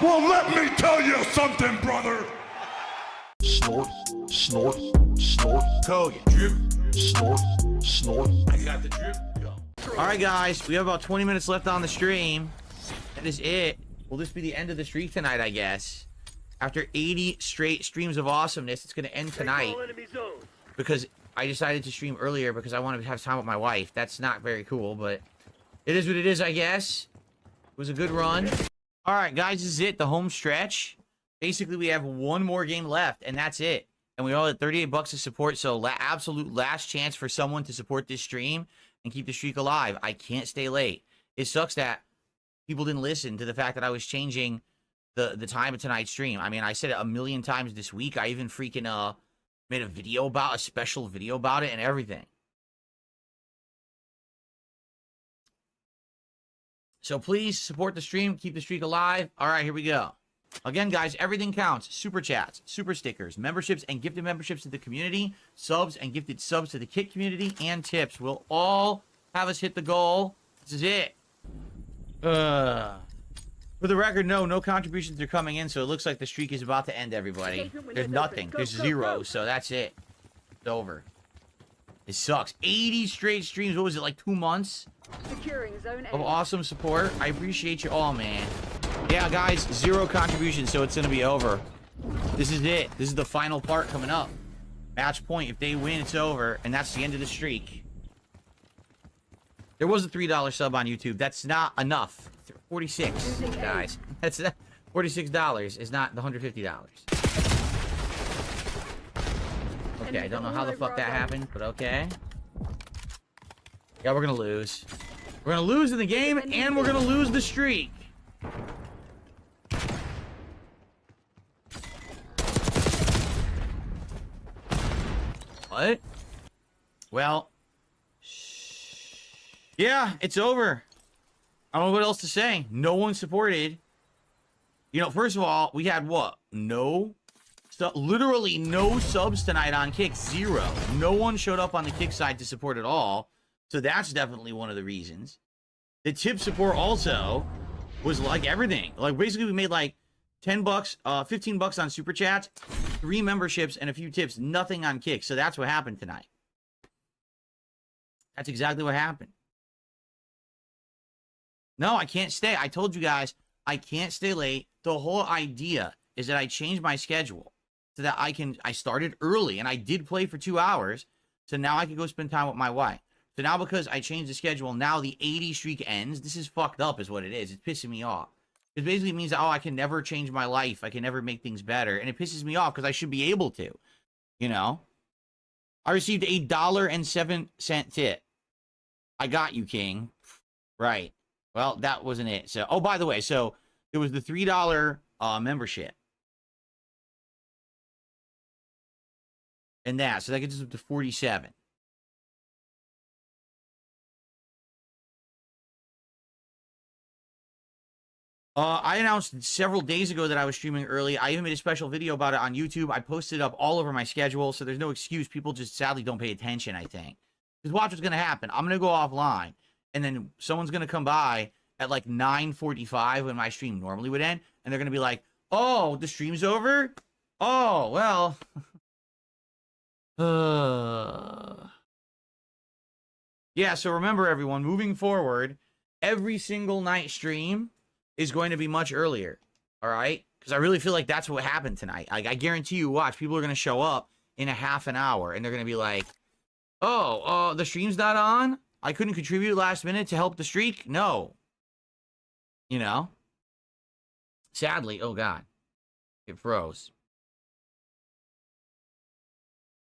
Well, let me tell you something, brother. Snort, snort, snort. Code. Drip. Snort, snort. I got the drip. Go. All right, guys. We have about 20 minutes left on the stream. That is it. Will this be the end of the streak tonight, I guess? After 80 straight streams of awesomeness, it's going to end tonight. Because I decided to stream earlier because I wanted to have time with my wife. That's not very cool, but it is what it is, I guess. It was a good run. All right, guys, this is it. The home stretch. Basically, we have one more game left, and that's it. And we all had 38 bucks to support, so absolute last chance for someone to support this stream and keep the streak alive. I can't stay late. It sucks that people didn't listen to the fact that I was changing the time of tonight's stream. I mean, I said it a million times this week. I even freaking made a special video about it and everything. So please support the stream, keep the streak alive. All right, here we go. Again, guys, everything counts. Super chats, super stickers, memberships, and gifted memberships to the community, subs and gifted subs to the Kit community, and tips will all have us hit the goal. This is it. For the record, no contributions are coming in, so it looks like the streak is about to end, everybody. There's nothing. There's zero, so that's it. It's over. It sucks. 80 straight streams. What was it, like 2 months of awesome support? I appreciate you all, man. Yeah, guys, zero contributions, so it's going to be over. This is it. This is the final part coming up. Match point. If they win, it's over, and that's the end of the streak. There was a $3 sub on YouTube. That's not enough. 46, guys. That's $46 is not the $150. Okay, I don't know how the fuck that happened, but okay. Yeah, we're gonna lose. We're gonna lose in the game, and we're gonna lose the streak. What? Well, yeah, it's over. I don't know what else to say. No one supported. You know, first of all, we had what? Literally no subs tonight on Kick. Zero. No one showed up on the Kick side to support at all. So that's definitely one of the reasons. The tip support also was like everything. Like basically we made like 10 bucks, 15 bucks on super chats, 3 memberships, and a few tips. Nothing on Kick. So that's what happened tonight. That's exactly what happened. No, I can't stay. I told you guys, I can't stay late. The whole idea is that I changed my schedule so that I started early, and I did play for 2 hours, so now I can go spend time with my wife. So now because I changed the schedule, now the 80 streak ends. This is fucked up is what it is. It's pissing me off. It basically means that, oh, I can never change my life. I can never make things better, and it pisses me off because I should be able to, you know? I received a $1.07 tip. I got you, King. Right. Well, that wasn't it. So, oh, by the way, so there was the $3 membership. And that, so that gets us up to 47. I announced several days ago that I was streaming early. I even made a special video about it on YouTube. I posted it up all over my schedule, so there's no excuse. People just sadly don't pay attention, I think. Because watch what's going to happen. I'm going to go offline, and then someone's going to come by at like 9:45 when my stream normally would end, and they're going to be like, oh, the stream's over? Oh, well. Yeah, so remember, everyone, moving forward, every single night stream is going to be much earlier, all right? Because I really feel like that's what happened tonight. Like, I guarantee you, watch, people are going to show up in a half an hour, and they're going to be like, oh, the stream's not on? I couldn't contribute last minute to help the streak? No. You know? Sadly, oh God, it froze.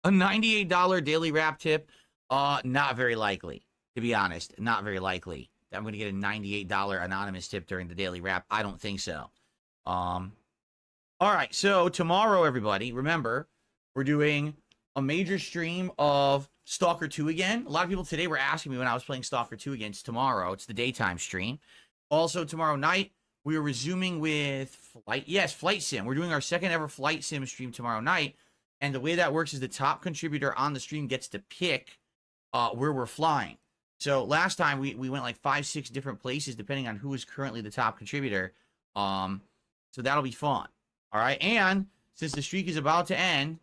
A $98 daily wrap tip? Not very likely, to be honest. Not very likely. I'm going to get a $98 anonymous tip during the daily wrap. I don't think so. All right, so tomorrow, everybody, remember, we're doing a major stream of Stalker 2 again. A lot of people today were asking me when I was playing Stalker 2 again. It's tomorrow. It's the daytime stream. Also, tomorrow night, we are resuming with Flight Sim. We're doing our second ever Flight Sim stream tomorrow night. And the way that works is the top contributor on the stream gets to pick where we're flying. So last time we went like 5-6 different places depending on who is currently the top contributor. So that'll be fun. All right. And since the streak is about to end,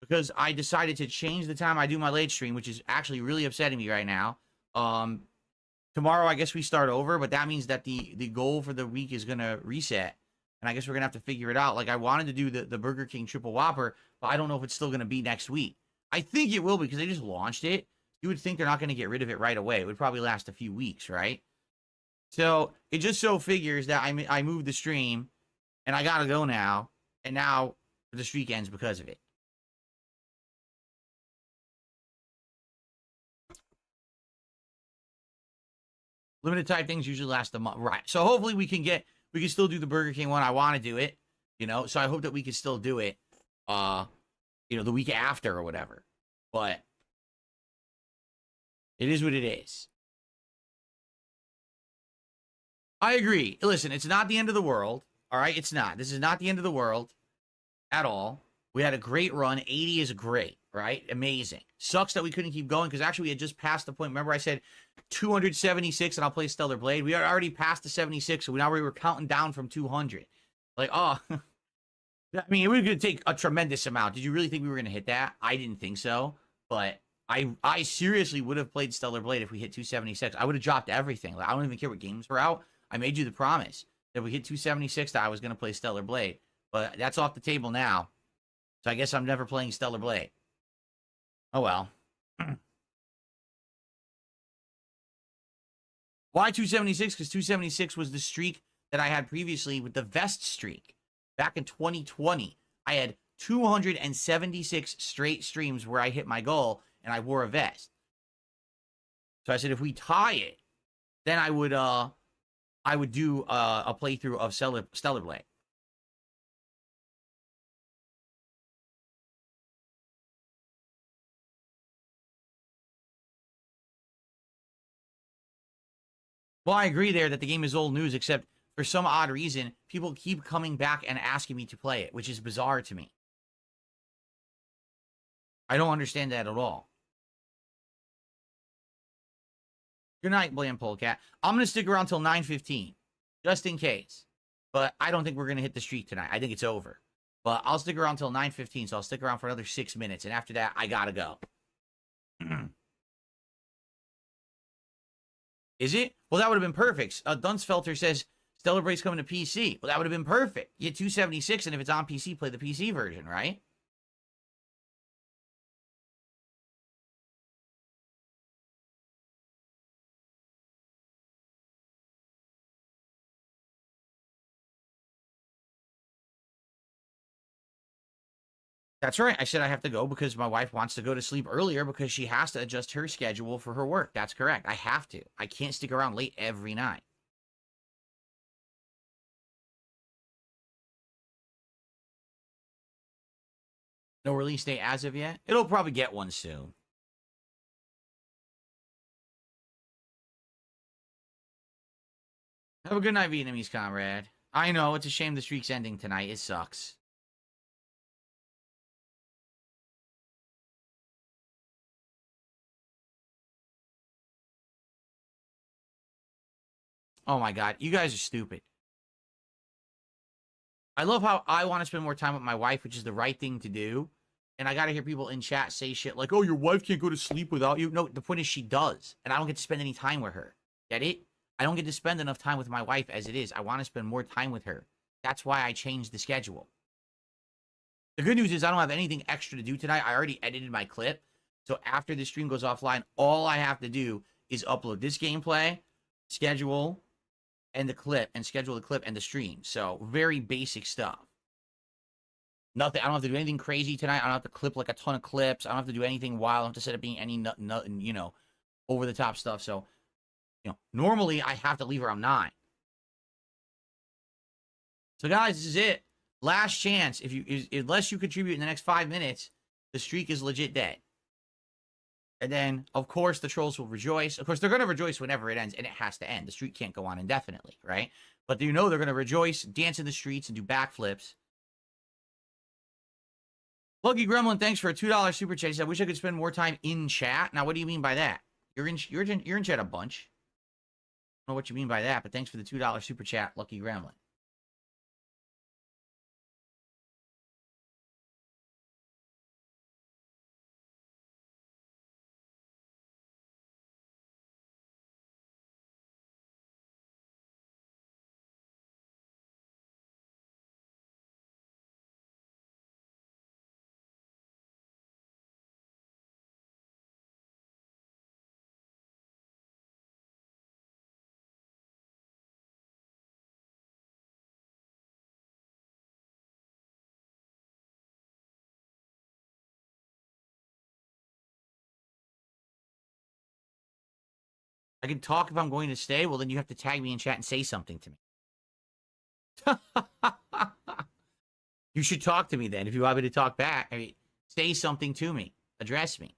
because I decided to change the time I do my late stream, which is actually really upsetting me right now. Tomorrow, I guess we start over, but that means that the goal for the week is going to reset. And I guess we're going to have to figure it out. Like, I wanted to do the Burger King Triple Whopper, but I don't know if it's still going to be next week. I think it will be because they just launched it. You would think they're not going to get rid of it right away. It would probably last a few weeks, right? So it just so figures that I moved the stream, and I got to go now, and now the streak ends because of it. Limited time things usually last a month. Right. So hopefully we can still do the Burger King one. I want to do it, you know, so I hope that we can still do it, you know, the week after or whatever. But it is what it is. I agree. Listen, it's not the end of the world. All right. It's not. This is not the end of the world at all. We had a great run. 80 is great, right? Amazing. Sucks that we couldn't keep going because actually we had just passed the point. Remember I said 276 and I'll play Stellar Blade. We are already past the 76, so now we were counting down from 200. Like, oh, I mean, it was going to take a tremendous amount. Did you really think we were going to hit that? I didn't think so, but I seriously would have played Stellar Blade if we hit 276. I would have dropped everything. Like, I don't even care what games were out. I made you the promise that if we hit 276 that I was going to play Stellar Blade, but that's off the table now. So I guess I'm never playing Stellar Blade. Oh, well. Why 276? Because 276 was the streak that I had previously with the vest streak. Back in 2020, I had 276 straight streams where I hit my goal and I wore a vest. So I said, if we tie it, then I would do a playthrough of Stellar Blade. Well, I agree there that the game is old news, except for some odd reason, people keep coming back and asking me to play it, which is bizarre to me. I don't understand that at all. Good night, Blam Polecat. I'm going to stick around till 9:15, just in case. But I don't think we're going to hit the streak tonight. I think it's over. But I'll stick around till 9:15, so I'll stick around for another 6 minutes. And after that, I got to go. Is it? Well, that would have been perfect. Dunsfelter says Stellar Blade's coming to PC. Well, that would have been perfect. You get 276, and if it's on PC, play the PC version, right? That's right. I said I have to go because my wife wants to go to sleep earlier because she has to adjust her schedule for her work. That's correct. I have to. I can't stick around late every night. No release date as of yet. It'll probably get one soon. Have a good night, Vietnamese comrade. I know, it's a shame the streak's ending tonight. It sucks. Oh my god, you guys are stupid. I love how I want to spend more time with my wife, which is the right thing to do. And I got to hear people in chat say shit like, oh, your wife can't go to sleep without you. No, the point is she does. And I don't get to spend any time with her. Get it? I don't get to spend enough time with my wife as it is. I want to spend more time with her. That's why I changed the schedule. The good news is I don't have anything extra to do tonight. I already edited my clip. So after the stream goes offline, all I have to do is upload this gameplay, schedule, and the clip, and schedule the clip and the stream. So very basic stuff. Nothing. I don't have to do anything crazy tonight. I don't have to clip like a ton of clips. I don't have to do anything wild. I don't have to set up being any you know, over the top stuff. So, you know, normally I have to leave around 9. So guys, this is it. Last chance. Unless you contribute in the next 5 minutes, the streak is legit dead. And then, of course, the trolls will rejoice. Of course, they're going to rejoice whenever it ends, and it has to end. The streak can't go on indefinitely, right? But you know they're going to rejoice, dance in the streets, and do backflips. Lucky Gremlin, thanks for a $2 super chat. He said, I wish I could spend more time in chat. Now, what do you mean by that? You're in chat a bunch. I don't know what you mean by that, but thanks for the $2 super chat, Lucky Gremlin. I can talk if I'm going to stay. Well, then you have to tag me in chat and say something to me. You should talk to me then. If you want me to talk back, I mean, say something to me. Address me.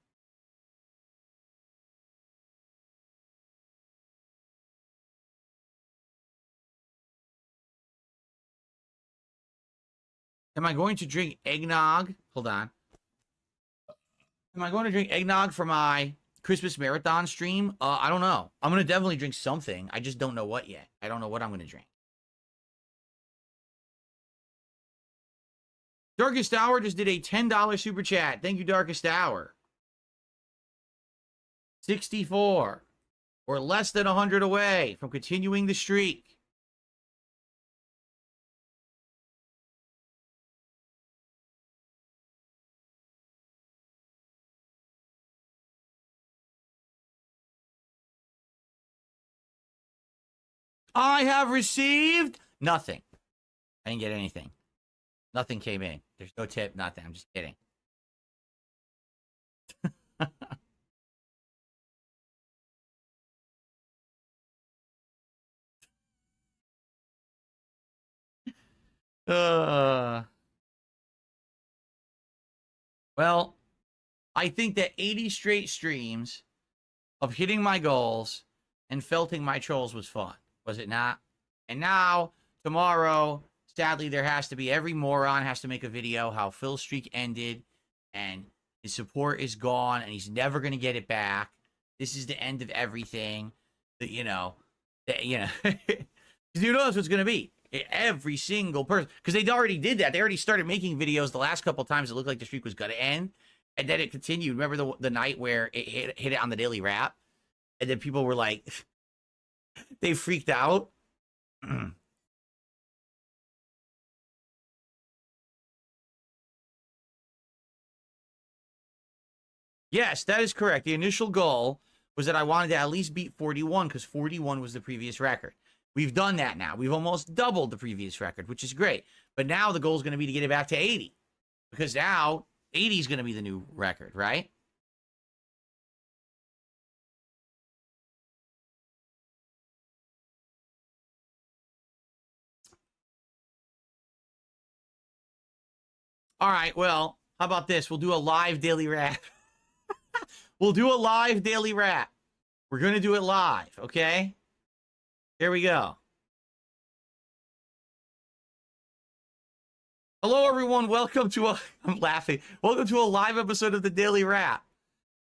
Am I going to drink eggnog? Hold on. Am I going to drink eggnog for my Christmas marathon stream? I don't know. I'm going to definitely drink something. I just don't know what yet. I don't know what I'm going to drink. Darkest Hour just did a $10 super chat. Thank you, Darkest Hour. 64. We're less than 100 away from continuing the streak. I have received nothing. I didn't get anything. Nothing came in. There's no tip, nothing. I'm just kidding. Well, I think that 80 straight streams of hitting my goals and felting my trolls was fun. Was it not? And now, tomorrow, sadly, there has to be, every moron has to make a video how Phil's streak ended and his support is gone and he's never going to get it back. This is the end of everything. You know. You know what's going to be. Every single person. Because they already did that. They already started making videos the last couple times it looked like the streak was going to end. And then it continued. Remember the night where it hit it on the Daily Wrap? And then people were like... They freaked out. Yes, that is correct. The initial goal was that I wanted to at least beat 41 because 41 was the previous record. We've done that now. We've almost doubled the previous record, which is great. But now the goal is going to be to get it back to 80 because now 80 is going to be the new record, right? All right, well, how about this? We'll do a live daily wrap. We'll do a live daily wrap. We're going to do it live, okay? Here we go. Hello, everyone. Welcome to a... I'm laughing. Welcome to a live episode of the Daily Wrap.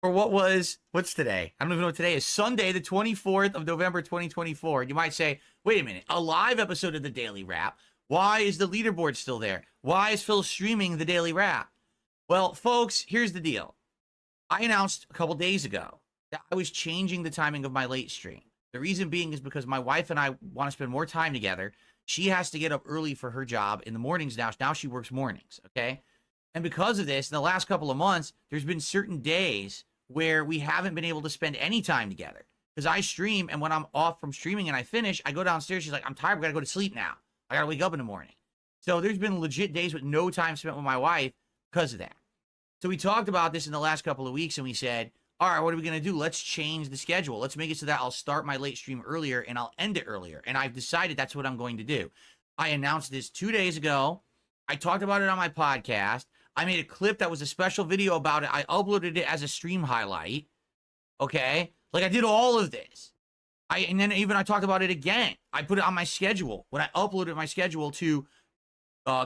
For what's today? I don't even know what today is. Sunday, the 24th of November, 2024. You might say, wait a minute. A live episode of the Daily Wrap? Why is the leaderboard still there? Why is Phil streaming the Daily Wrap? Well, folks, here's the deal. I announced a couple days ago that I was changing the timing of my late stream. The reason being is because my wife and I want to spend more time together. She has to get up early for her job in the mornings now. Now she works mornings, okay? And because of this, in the last couple of months, there's been certain days where we haven't been able to spend any time together. Because I stream, and when I'm off from streaming and I finish, I go downstairs. She's like, I'm tired. We got to go to sleep now. I got to wake up in the morning. So there's been legit days with no time spent with my wife because of that. So we talked about this in the last couple of weeks, and we said, all right, what are we going to do? Let's change the schedule. Let's make it so that I'll start my late stream earlier and I'll end it earlier. And I've decided that's what I'm going to do. I announced this 2 days ago. I talked about it on my podcast. I made a clip that was a special video about it. I uploaded it as a stream highlight. Okay? Like I did all of this. And then even I talked about it again. I put it on my schedule when I uploaded my schedule to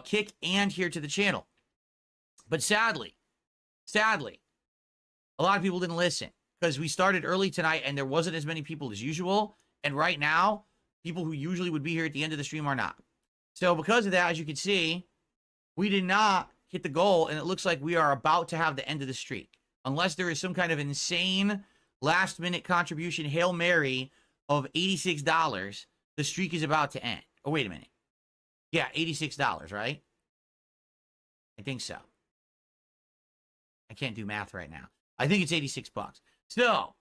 Kick and here to the channel. But sadly, a lot of people didn't listen because we started early tonight and there wasn't as many people as usual. And right now, people who usually would be here at the end of the stream are not. So because of that, as you can see, we did not hit the goal, and it looks like we are about to have the end of the streak. Unless there is some kind of insane last-minute contribution Hail Mary of $86, the streak is about to end. Oh, wait a minute. Yeah, $86, right? I think so. I can't do math right now. I think it's 86 bucks. So,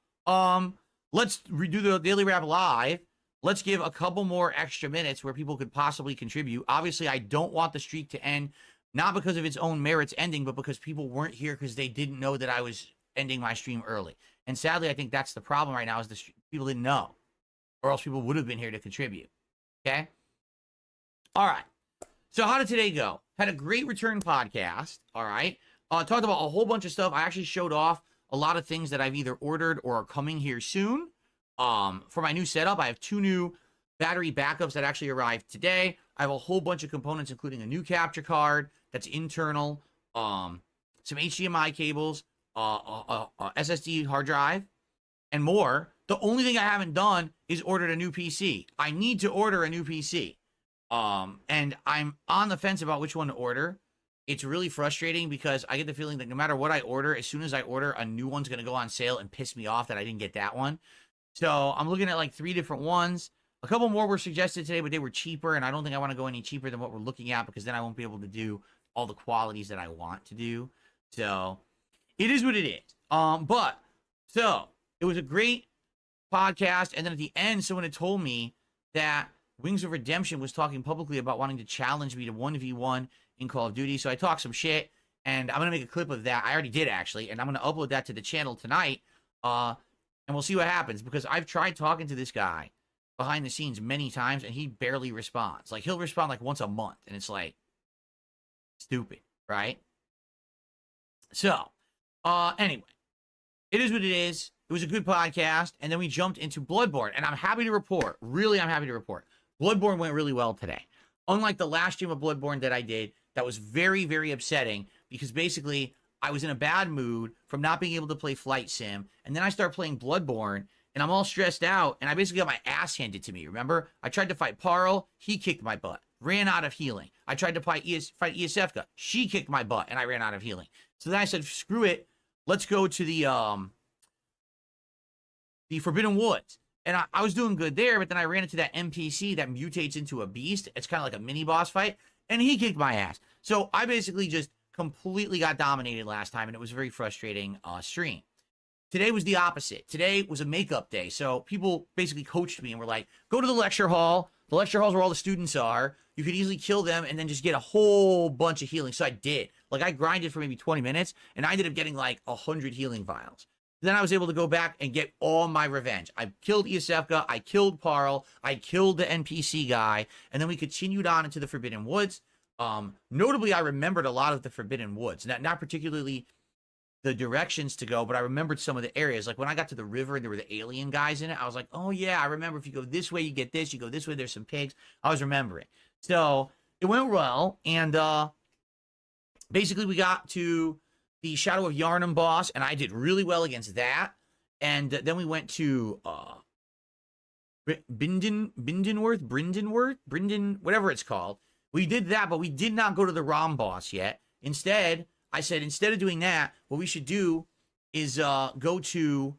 let's redo the Daily Wrap live. Let's give a couple more extra minutes where people could possibly contribute. Obviously, I don't want the streak to end, not because of its own merits ending, but because people weren't here because they didn't know that I was ending my stream early. And sadly, I think that's the problem right now is people didn't know, or else people would have been here to contribute. Okay? All right. So how did today go? Had a great return podcast. All right. Talked about a whole bunch of stuff. I actually showed off a lot of things that I've either ordered or are coming here soon. For my new setup, I have 2 new battery backups that actually arrived today. I have a whole bunch of components, including a new capture card that's internal, some HDMI cables, SSD hard drive, and more. The only thing I haven't done is ordered a new PC. I need to order a new PC. And I'm on the fence about which one to order. It's really frustrating because I get the feeling that no matter what I order, as soon as I order, a new one's going to go on sale and piss me off that I didn't get that one. So I'm looking at like 3 different ones. A couple more were suggested today, but they were cheaper, and I don't think I want to go any cheaper than what we're looking at because then I won't be able to do all the qualities that I want to do. So it is what it is. So it was a great podcast, and then at the end, someone had told me that Wings of Redemption was talking publicly about wanting to challenge me to 1v1 in Call of Duty. So I talked some shit, and I'm going to make a clip of that. I already did, actually, and I'm going to upload that to the channel tonight, and we'll see what happens, because I've tried talking to this guy behind the scenes many times, and he barely responds. Like, he'll respond like once a month, and it's like, stupid, right? So, anyway, it is what it is. It was a good podcast, and then we jumped into Bloodborne, and I'm happy to report, really, I'm happy to report, Bloodborne went really well today. Unlike the last stream of Bloodborne that I did, that was very, very upsetting, because basically, I was in a bad mood from not being able to play Flight Sim, and then I start playing Bloodborne, and I'm all stressed out, and I basically got my ass handed to me, remember? I tried to fight Parl, he kicked my butt, ran out of healing. I tried to fight Iosefka, she kicked my butt, and I ran out of healing. So then I said, screw it, let's go to the Forbidden Woods. And I was doing good there, but then I ran into that NPC that mutates into a beast. It's kind of like a mini boss fight, and he kicked my ass. So I basically just completely got dominated last time, and it was a very frustrating stream. Today was the opposite. Today was a makeup day. So people basically coached me and were like, go to the lecture hall. The lecture hall is where all the students are. You could easily kill them and then just get a whole bunch of healing. So I did. Like, I grinded for maybe 20 minutes, and I ended up getting like 100 healing vials. Then I was able to go back and get all my revenge. I killed Iosefka, I killed Parl, I killed the NPC guy, and then we continued on into the Forbidden Woods. Notably, I remembered a lot of the Forbidden Woods. Not particularly the directions to go, but I remembered some of the areas. Like when I got to the river and there were the alien guys in it, I was like, oh yeah, I remember if you go this way, you get this. You go this way, there's some pigs. I was remembering. So it went well, and basically we got to the Shadow of Yharnam boss, and I did really well against that. And then we went to Brindenworth, whatever it's called. We did that, but we did not go to the Rom boss yet. Instead, I said, instead of doing that, what we should do is go to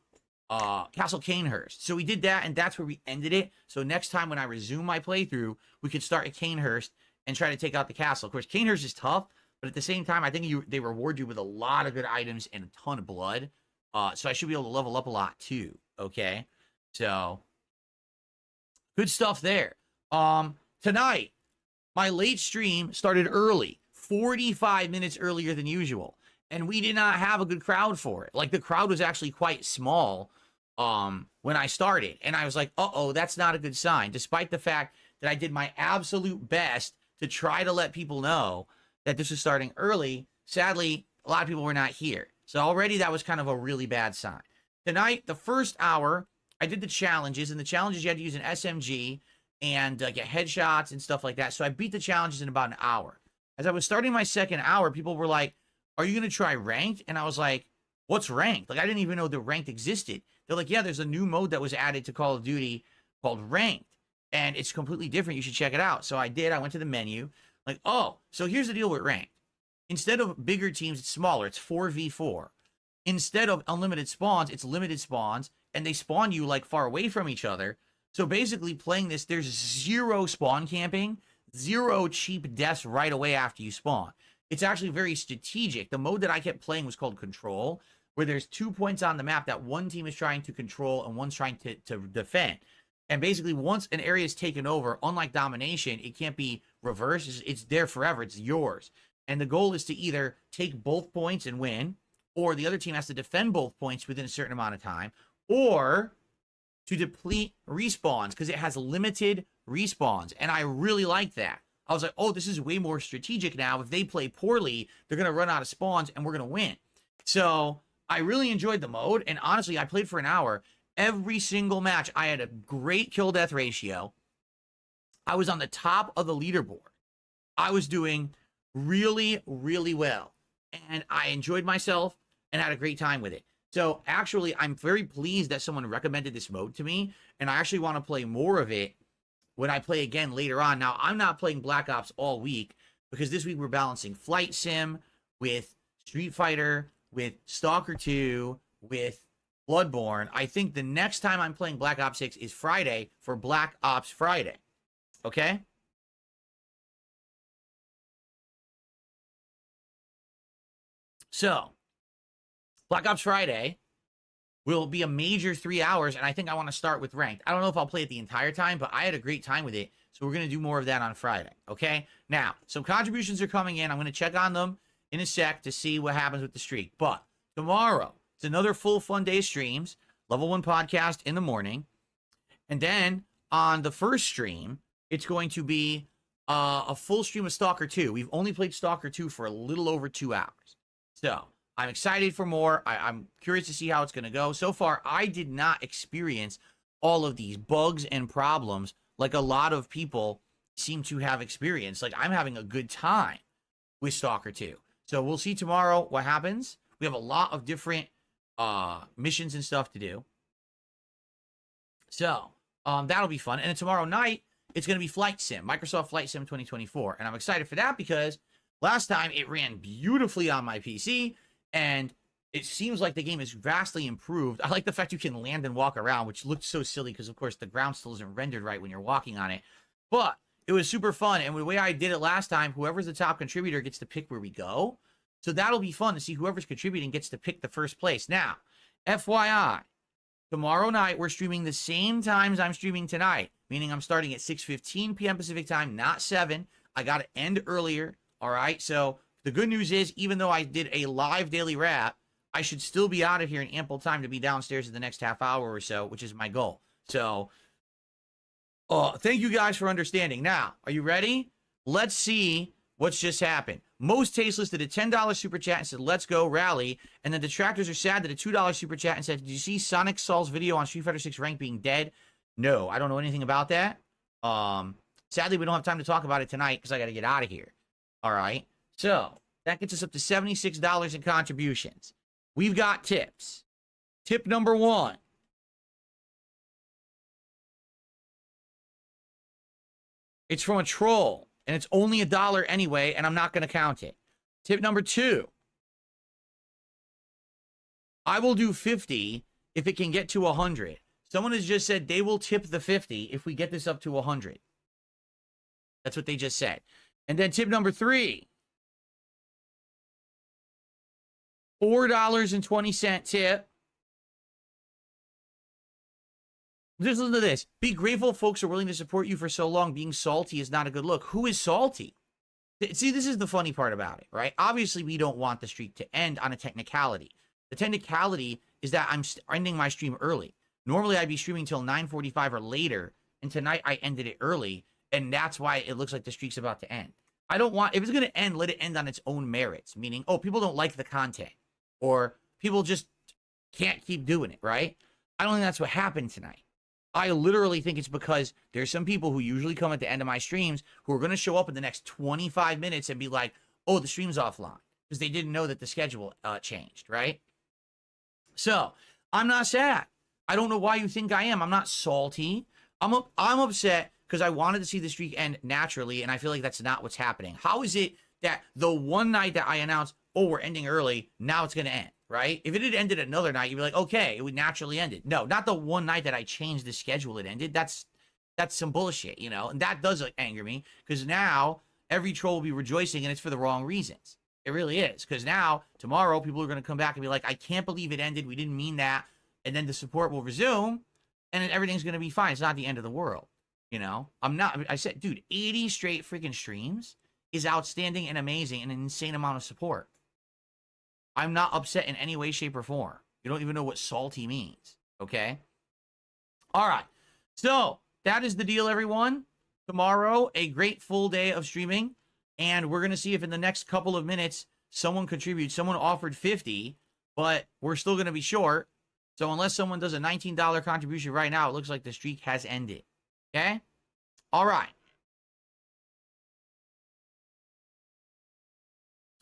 Castle Canehurst. So we did that, and that's where we ended it. So next time when I resume my playthrough, we could start at Canehurst and try to take out the castle. Of course, Canehurst is tough, but at the same time, I think they reward you with a lot of good items and a ton of blood. So I should be able to level up a lot too, okay? So, good stuff there. Tonight, my late stream started early. 45 minutes earlier than usual, and we did not have a good crowd for it. Like, the crowd was actually quite small when I started, and I was like, uh-oh, that's not a good sign, despite the fact that I did my absolute best to try to let people know that this was starting early. Sadly, a lot of people were not here, so already that was kind of a really bad sign. Tonight, the first hour, I did the challenges, and the challenges you had to use an SMG and get headshots and stuff like that, so I beat the challenges in about an hour. As I was starting my second hour, people were like, are you going to try ranked? And I was like, what's ranked? Like, I didn't even know the ranked existed. They're like, yeah, there's a new mode that was added to Call of Duty called ranked, and it's completely different. You should check it out. So I did. I went to the menu. Like, oh, so here's the deal with ranked. Instead of bigger teams, it's smaller. It's 4v4. Instead of unlimited spawns, it's limited spawns, and they spawn you, like, far away from each other. So basically, playing this, there's 0 spawn camping, 0 cheap deaths right away after you spawn. It's actually very strategic. The mode that I kept playing was called Control, where there's 2 points on the map that one team is trying to control and one's trying to defend. And basically, once an area is taken over, unlike Domination, it can't be reversed. It's there forever. It's yours. And the goal is to either take both points and win, or the other team has to defend both points within a certain amount of time, or to deplete respawns because it has limited respawns. And I really like that. I was like, oh, this is way more strategic now. If they play poorly, they're going to run out of spawns and we're going to win. So I really enjoyed the mode. And honestly, I played for an hour. Every single match, I had a great kill death ratio. I was on the top of the leaderboard. I was doing really, really well. And I enjoyed myself and had a great time with it. So actually, I'm very pleased that someone recommended this mode to me. And I actually want to play more of it when I play again later on. Now, I'm not playing Black Ops all week because this week we're balancing Flight Sim with Street Fighter, with Stalker 2, with Bloodborne. I think the next time I'm playing Black Ops 6 is Friday for Black Ops Friday. Okay? So, Black Ops Friday will be a major 3 hours, and I think I want to start with ranked. I don't know if I'll play it the entire time, but I had a great time with it, so we're going to do more of that on Friday, okay? Now, some contributions are coming in. I'm going to check on them in a sec to see what happens with the streak. But tomorrow, it's another full fun day of streams, Level 1 podcast in the morning, and then on the first stream, it's going to be a full stream of Stalker 2. We've only played Stalker 2 for a little over 2 hours. So, I'm excited for more. I'm curious to see how it's going to go. So far, I did not experience all of these bugs and problems like a lot of people seem to have experienced. Like, I'm having a good time with Stalker 2. So, we'll see tomorrow what happens. We have a lot of different missions and stuff to do. So, that'll be fun. And then tomorrow night, it's going to be Flight Sim, Microsoft Flight Sim 2024. And I'm excited for that because last time it ran beautifully on my PC. And it seems like the game is vastly improved. I like the fact you can land and walk around, which looked so silly because, of course, the ground still isn't rendered right when you're walking on it. But it was super fun. And the way I did it last time, whoever's the top contributor gets to pick where we go. So that'll be fun to see whoever's contributing gets to pick the first place. Now, FYI, tomorrow night we're streaming the same times I'm streaming tonight, meaning I'm starting at 6:15 p.m. Pacific time, not 7. I got to end earlier. All right, so the good news is, even though I did a live daily wrap, I should still be out of here in ample time to be downstairs in the next half hour or so, which is my goal. So, thank you guys for understanding. Now, are you ready? Let's see what's just happened. Most Tasteless did a $10 super chat and said, let's go rally. And the detractors are sad that a $2 super chat and said, did you see Sonic Saul's video on Street Fighter 6 rank being dead? No, I don't know anything about that. Sadly, we don't have time to talk about it tonight because I got to get out of here. All right. So, that gets us up to $76 in contributions. We've got tips. Tip number 1. It's from a troll, and it's only $1 anyway, and I'm not going to count it. Tip number 2. I will do 50 if it can get to 100. Someone has just said they will tip the 50 if we get this up to 100. That's what they just said. And then tip number 3. $4.20 tip. Just listen to this. Be grateful folks are willing to support you for so long. Being salty is not a good look. Who is salty? See, this is the funny part about it, right? Obviously, we don't want the streak to end on a technicality. The technicality is that I'm ending my stream early. Normally, I'd be streaming till 9:45 or later, and tonight I ended it early, and that's why it looks like the streak's about to end. I don't want, if it's going to end, let it end on its own merits, meaning, oh, people don't like the content, or people just can't keep doing it, right? I don't think that's what happened tonight. I literally think it's because there's some people who usually come at the end of my streams who are going to show up in the next 25 minutes and be like, oh, the stream's offline, because they didn't know that the schedule changed, right? So, I'm not sad. I don't know why you think I am. I'm not salty. I'm upset because I wanted to see the streak end naturally, and I feel like that's not what's happening. How is it that the one night that I announced, oh, we're ending early, now it's going to end, right? If it had ended another night, you'd be like, okay, it would naturally end it. No, not the one night that I changed the schedule it ended. That's some bullshit, you know? And that does anger me, because now every troll will be rejoicing, and it's for the wrong reasons. It really is, because now, tomorrow, people are going to come back and be like, I can't believe it ended. We didn't mean that. And then the support will resume, and then everything's going to be fine. It's not the end of the world, you know? I said, dude, 80 straight freaking streams is outstanding and amazing and an insane amount of support. I'm not upset in any way, shape, or form. You don't even know what salty means, okay? All right. So that is the deal, everyone. Tomorrow, a great full day of streaming. And we're going to see if in the next couple of minutes, someone contributes. Someone offered 50, but we're still going to be short. So unless someone does a $19 contribution right now, it looks like the streak has ended. Okay? All right.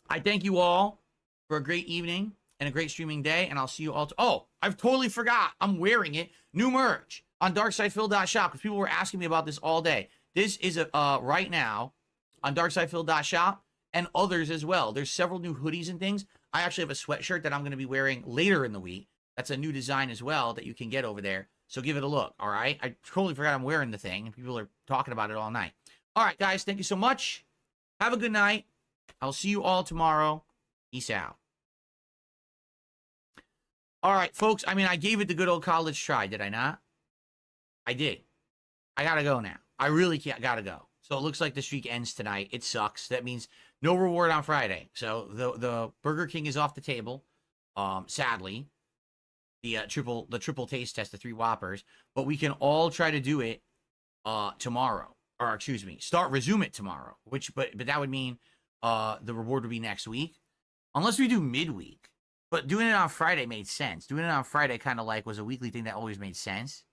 I thank you all for a great evening and a great streaming day, and I'll see you all. Oh, I've totally forgot. I'm wearing it. New merch on darksydephil.shop because people were asking me about this all day. This is right now on darksydephil.shop and others as well. There's several new hoodies and things. I actually have a sweatshirt that I'm going to be wearing later in the week. That's a new design as well that you can get over there. So give it a look, all right? I totally forgot I'm wearing the thing, and people are talking about it all night. All right, guys, thank you so much. Have a good night. I'll see you all tomorrow. Peace out. All right, folks, I mean, I gave it the good old college try, did I not? I did. I got to go now. I really got to go. So it looks like the streak ends tonight. It sucks. That means no reward on Friday. So the Burger King is off the table, sadly. The triple taste test, the 3 Whoppers. But we can all try to do it tomorrow. Or, excuse me, resume it tomorrow. But that would mean the reward would be next week. Unless we do midweek. But doing it on Friday made sense. Doing it on Friday kind of like was a weekly thing that always made sense.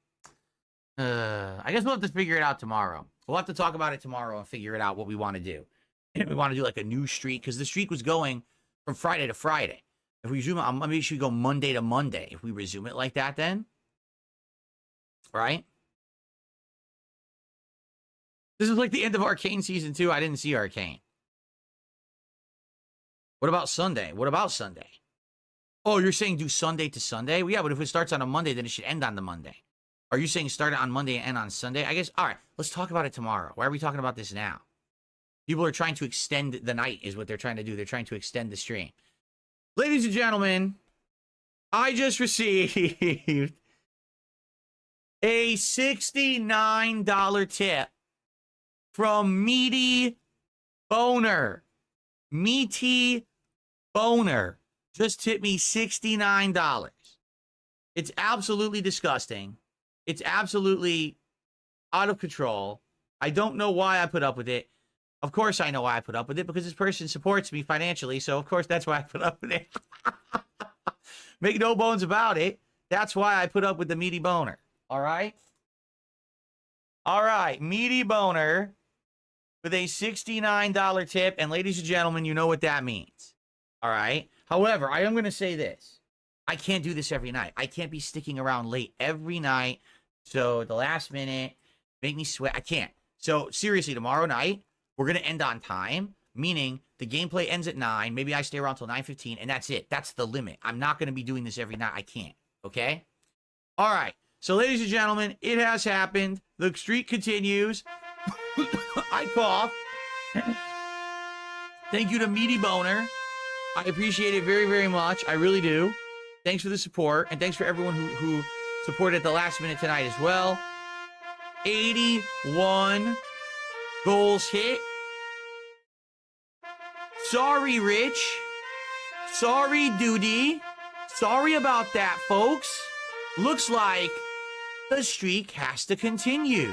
I guess we'll have to figure it out tomorrow. We'll have to talk about it tomorrow and figure it out what we want to do. If we want to do like a new streak, because the streak was going from Friday to Friday. If we resume it, maybe we should go Monday to Monday. If we resume it like that then. Right? This is like the end of Arcane Season 2. I didn't see Arcane. What about Sunday? What about Sunday? Oh, you're saying do Sunday to Sunday? Well, yeah, but if it starts on a Monday, then it should end on the Monday. Are you saying start it on Monday and end on Sunday? I guess, all right, let's talk about it tomorrow. Why are we talking about this now? People are trying to extend the night is what they're trying to do. They're trying to extend the stream. Ladies and gentlemen, I just received a $69 tip from Meaty Boner. Meaty Boner just tipped me $69. It's absolutely disgusting. It's absolutely out of control. I don't know why I put up with it. Of course I know why I put up with it, because this person supports me financially, so of course that's why I put up with it. Make no bones about it. That's why I put up with the Meaty Boner. All right? All right, Meaty Boner with a $69 tip, and ladies and gentlemen, you know what that means. All right? However, I am going to say this. I can't do this every night. I can't be sticking around late every night. So the last minute, make me sweat. I can't. So seriously, tomorrow night, we're going to end on time, meaning the gameplay ends at 9. Maybe I stay around till 9:15, and that's it. That's the limit. I'm not going to be doing this every night. I can't. Okay? All right. So ladies and gentlemen, it has happened. The streak continues. I cough. Thank you to Meaty Boner. I appreciate it very, very much. I really do. Thanks for the support, and thanks for everyone who supported at the last minute tonight as well. 81 goals hit. Sorry, Rich. Sorry, Duty. Sorry about that, folks. Looks like the streak has to continue,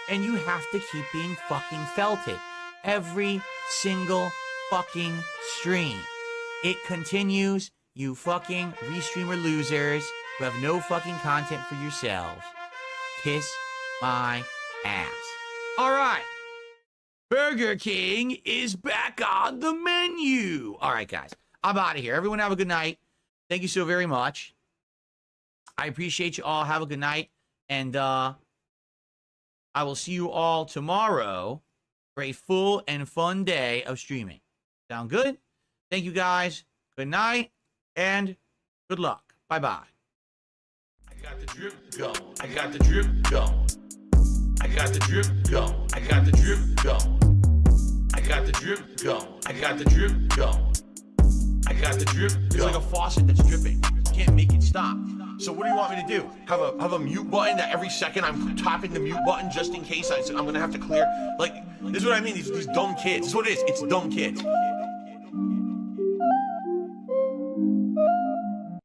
and you have to keep being fucking felted every single fucking stream. It continues. You fucking restreamer losers who have no fucking content for yourselves. Kiss my ass. All right. Burger King is back on the menu. All right, guys. I'm out of here. Everyone have a good night. Thank you so very much. I appreciate you all. Have a good night. And I will see you all tomorrow for a full and fun day of streaming. Sound good? Thank you, guys. Good night. And good luck. Bye-bye. I got the drip going. I got the drip going. I got the drip going. I got the drip going. I got the drip going. I got the drip going. I got the drip going. It's like a faucet that's dripping. You can't make it stop. So what do you want me to do? Have a mute button that every second I'm tapping the mute button just in case I'm gonna have to clear? Like, this is what I mean. These dumb kids. This is what it is. It's dumb kids.